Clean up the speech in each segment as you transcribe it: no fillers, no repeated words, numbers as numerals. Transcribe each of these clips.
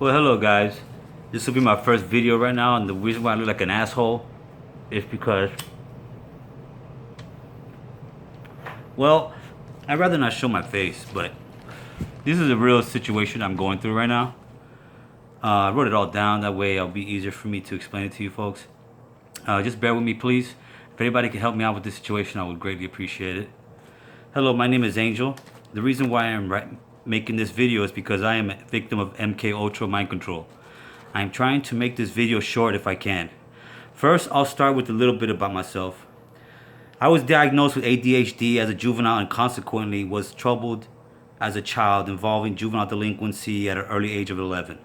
Well, hello guys. This will be my first video right now, and the reason why I look like an asshole is because, well, I'd rather not show my face, but this is a real situation I'm going through right now. I wrote it all down, that way it'll be easier for me to explain it to you folks. Just bear with me, please. If anybody can help me out with this situation, I would greatly appreciate it. Hello, my name is Angel. The reason why I'm making this video is because I am a victim of MK Ultra mind control. I'm trying to make this video short if I can. First, I'll start with a little bit about myself. I was diagnosed with ADHD as a juvenile and consequently was troubled as a child involving juvenile delinquency at an early age of 11.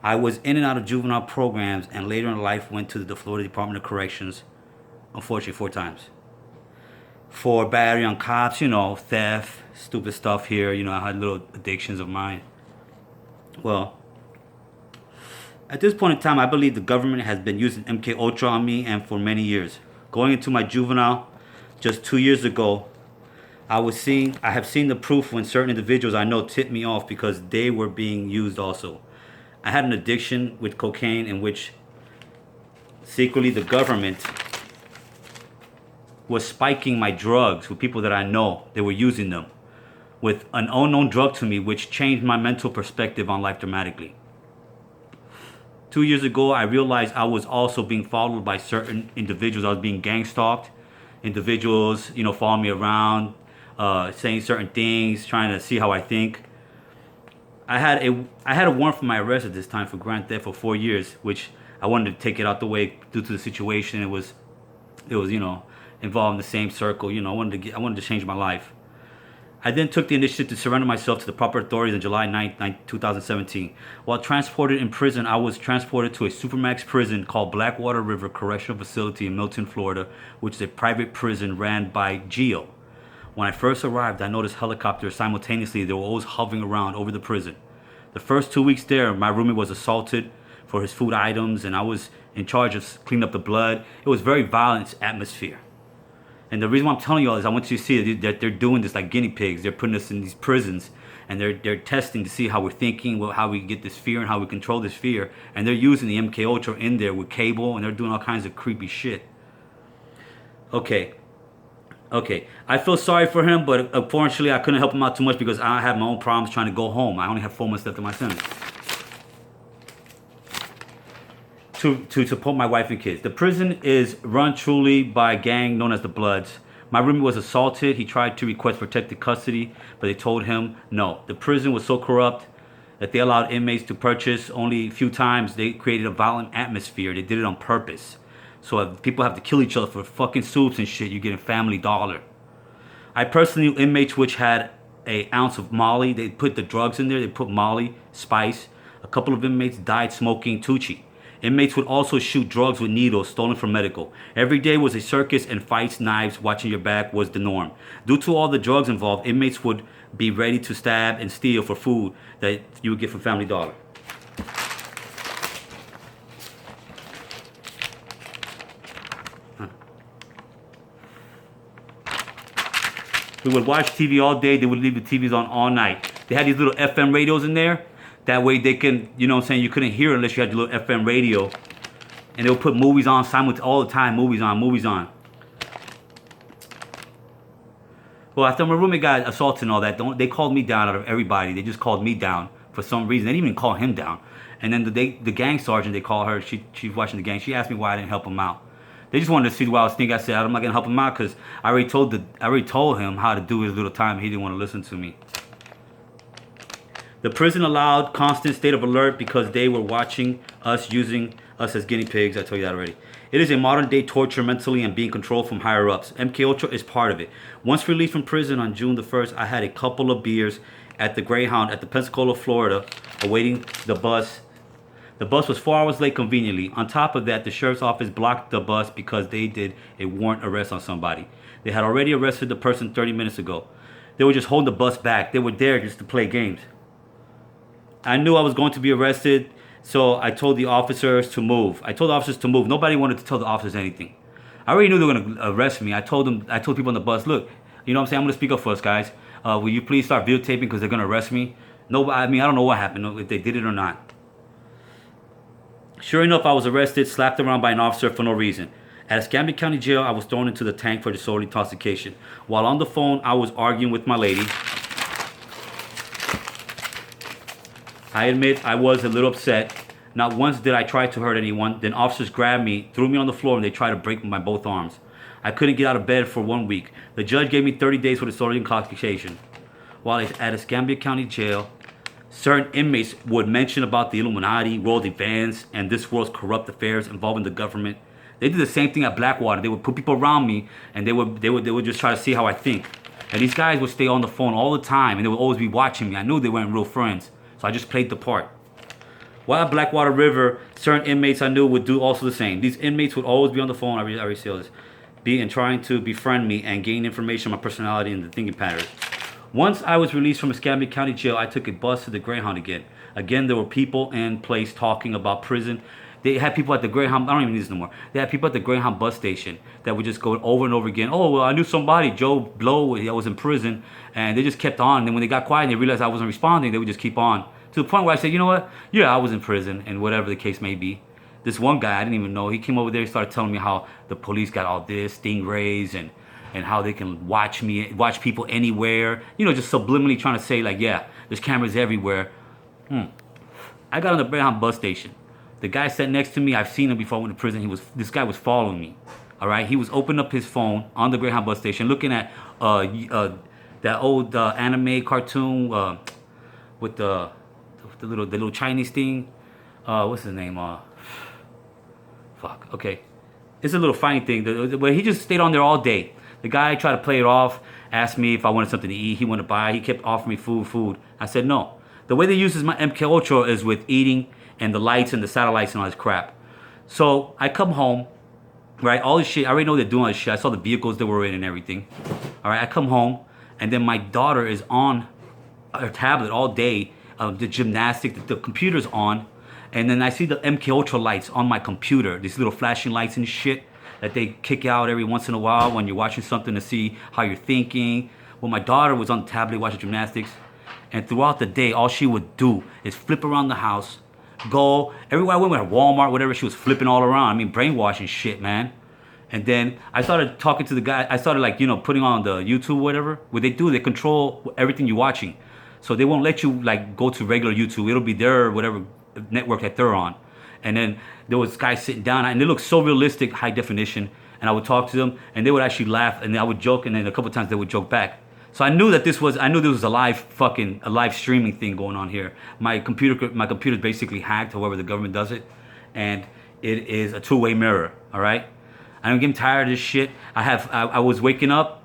I was in and out of juvenile programs and later in life went to the Florida Department of Corrections, unfortunately 4 times. For battery on cops, theft, stupid stuff here, I had little addictions of mine. Well, at this point in time, I believe the government has been using MK Ultra on me and for many years. Going into my juvenile, just 2 years ago, I have seen the proof when certain individuals I know tipped me off because they were being used also. I had an addiction with cocaine in which secretly the government was spiking my drugs with people that I know. They were using them with an unknown drug to me, which changed my mental perspective on life dramatically. 2 years ago, I realized I was also being followed by certain individuals. I was being gang stalked. Individuals, following me around, saying certain things, trying to see how I think. I had a warrant for my arrest at this time for grand theft for 4 years, which I wanted to take it out the way due to the situation. It was involved in the same circle. I wanted to change my life. I then took the initiative to surrender myself to the proper authorities on July 9, 2017. While transported in prison, I was transported to a supermax prison called Blackwater River Correctional Facility in Milton, Florida, which is a private prison ran by GEO. When I first arrived, I noticed helicopters simultaneously. They were always hovering around over the prison. The first 2 weeks there, my roommate was assaulted for his food items, and I was in charge of cleaning up the blood. It was a very violent atmosphere. And the reason why I'm telling you all is I want you to see that they're doing this like guinea pigs. They're putting us in these prisons, and they're testing to see how we're thinking, how we get this fear, and how we control this fear. And they're using the MK Ultra in there with cable, and they're doing all kinds of creepy shit. Okay. I feel sorry for him, but unfortunately I couldn't help him out too much because I have my own problems trying to go home. I only have 4 months left of my sentence. To support my wife and kids. The prison is run truly by a gang known as the Bloods. My roommate was assaulted. He tried to request protected custody, but they told him no. The prison was so corrupt that they allowed inmates to purchase only a few times. They created a violent atmosphere. They did it on purpose. So if people have to kill each other for fucking soups and shit, you're getting Family Dollar. I personally knew inmates which had an ounce of Molly. They put the drugs in there. They put Molly, spice. A couple of inmates died smoking Tucci. Inmates would also shoot drugs with needles stolen from medical. Every day was a circus, and fights, knives, watching your back was the norm. Due to all the drugs involved, inmates would be ready to stab and steal for food that you would get from Family Dollar. We would watch TV all day. They would leave the TVs on all night. They had these little FM radios in there. That way they can, you couldn't hear it unless you had your little FM radio. And they would put movies on all the time, movies on. Well, after my roommate got assaulted and all that, they called me down out of everybody. They just called me down for some reason. They didn't even call him down. And then the gang sergeant, they call her, she's watching the gang. She asked me why I didn't help him out. They just wanted to see what I was thinking. I said, I'm not going to help him out because I already told him how to do his little time. He didn't want to listen to me. The prison allowed constant state of alert because they were watching us, using us as guinea pigs. I told you that already. It is a modern day torture mentally and being controlled from higher ups. MK Ultra is part of it. Once released from prison on June the 1st, I had a couple of beers at the Greyhound at the Pensacola, Florida, awaiting the bus. The bus was 4 hours late conveniently. On top of that, the sheriff's office blocked the bus because they did a warrant arrest on somebody. They had already arrested the person 30 minutes ago. They were just holding the bus back. They were there just to play games. I knew I was going to be arrested, so I told the officers to move. Nobody wanted to tell the officers anything. I already knew they were going to arrest me. I told people on the bus, look, I'm going to speak up for us, guys. Will you please start videotaping because they're going to arrest me? No, I don't know what happened, if they did it or not. Sure enough, I was arrested, slapped around by an officer for no reason. At Escambia County Jail, I was thrown into the tank for disorderly intoxication. While on the phone, I was arguing with my lady. I admit I was a little upset. Not once did I try to hurt anyone. Then officers grabbed me, threw me on the floor, and they tried to break my both arms. I couldn't get out of bed for 1 week. The judge gave me 30 days for disorderly intoxication. While at Escambia County Jail, certain inmates would mention about the Illuminati, world events, and this world's corrupt affairs involving the government. They did the same thing at Blackwater. They would put people around me, and they would just try to see how I think. And these guys would stay on the phone all the time, and they would always be watching me. I knew they weren't real friends, so I just played the part. While at Blackwater River, certain inmates I knew would do also the same. These inmates would always be on the phone. I already see all this, and trying to befriend me and gain information on my personality and the thinking patterns. Once I was released from Escambia County Jail, I took a bus to the Greyhound again. Again, there were people in place talking about prison. They had people at the Greyhound, I don't even need this no more. They had people at the Greyhound bus station that would just go over and over again. Oh, well, I knew somebody, Joe Blow, I was in prison. And they just kept on. And then when they got quiet and they realized I wasn't responding, they would just keep on. To the point where I said, you know what? Yeah, I was in prison, and whatever the case may be. This one guy, I didn't even know, he came over there and started telling me how the police got all this, stingrays, and how they can watch people anywhere. You know, just subliminally trying to say, like, yeah, there's cameras everywhere. I got on the Greyhound bus station. The guy sat next to me. I've seen him before I went to prison. This guy was following me. All right, he was opening up his phone on the Greyhound bus station, looking at that old anime cartoon with the little Chinese thing. What's his name? Fuck. Okay, it's a little funny thing. But he just stayed on there all day. The guy tried to play it off. Asked me if I wanted something to eat. He wanted to buy. He kept offering me food. I said no. The way they uses my MK Ultra is with eating and the lights and the satellites and all this crap. So I come home, right? All this shit, I already know they're doing all this shit. I saw the vehicles they were in and everything. All right, I come home, and then my daughter is on her tablet all day, the gymnastics, the computer's on, and then I see the MK Ultra lights on my computer, these little flashing lights and shit that they kick out every once in a while when you're watching something to see how you're thinking. Well, my daughter was on the tablet watching gymnastics, and throughout the day, all she would do is flip around the house, go everywhere I went, at Walmart, whatever, she was flipping all around. I mean, brainwashing shit, man. And then I started talking to the guy. I started, like, you know, putting on the YouTube, whatever. What they do, they control everything you're watching. So they won't let you, like, go to regular YouTube. It'll be their whatever network that they're on. And then there was guys sitting down, and they looked so realistic, high definition. And I would talk to them, and they would actually laugh, and I would joke, and then a couple of times they would joke back. So I knew this was a live streaming thing going on here. My computer's basically hacked, however the government does it, and it is a two-way mirror. All right, I'm getting tired of this shit. I was waking up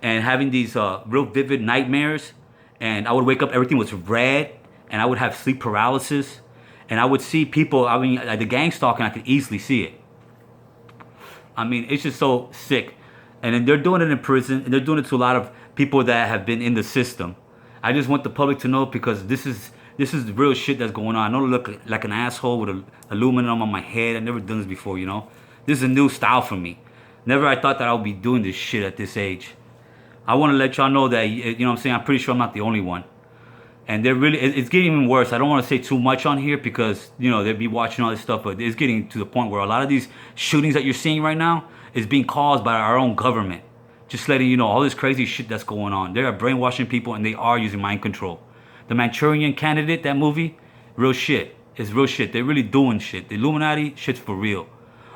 and having these real vivid nightmares, and I would wake up, everything was red, and I would have sleep paralysis, and I would see people. I mean, the gang stalking, I could easily see it. I mean, it's just so sick. And then they're doing it in prison, and they're doing it to a lot of people that have been in the system. I just want the public to know, because this is the real shit that's going on. I don't look like an asshole with aluminum on my head. I've never done this before, you know. This is a new style for me. Never I thought that I would be doing this shit at this age. I want to let y'all know that, you know what I'm saying, I'm pretty sure I'm not the only one. And it's getting even worse. I don't want to say too much on here because, you know, they'll be watching all this stuff, but it's getting to the point where a lot of these shootings that you're seeing right now is being caused by our own government. Just letting you know all this crazy shit that's going on. They are brainwashing people, and they are using mind control. The Manchurian Candidate, that movie, real shit. It's real shit. They're really doing shit. The Illuminati, shit's for real.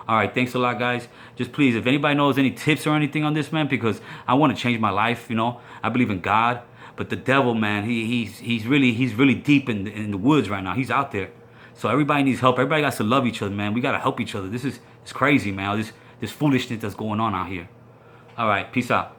All right, thanks a lot, guys. Just please, if anybody knows any tips or anything on this, man, because I want to change my life, you know. I believe in God, but the devil, man, he's really deep in the woods right now. He's out there. So everybody needs help. Everybody got to love each other, man. We got to help each other. It's crazy, man. This foolishness that's going on out here. All right, peace out.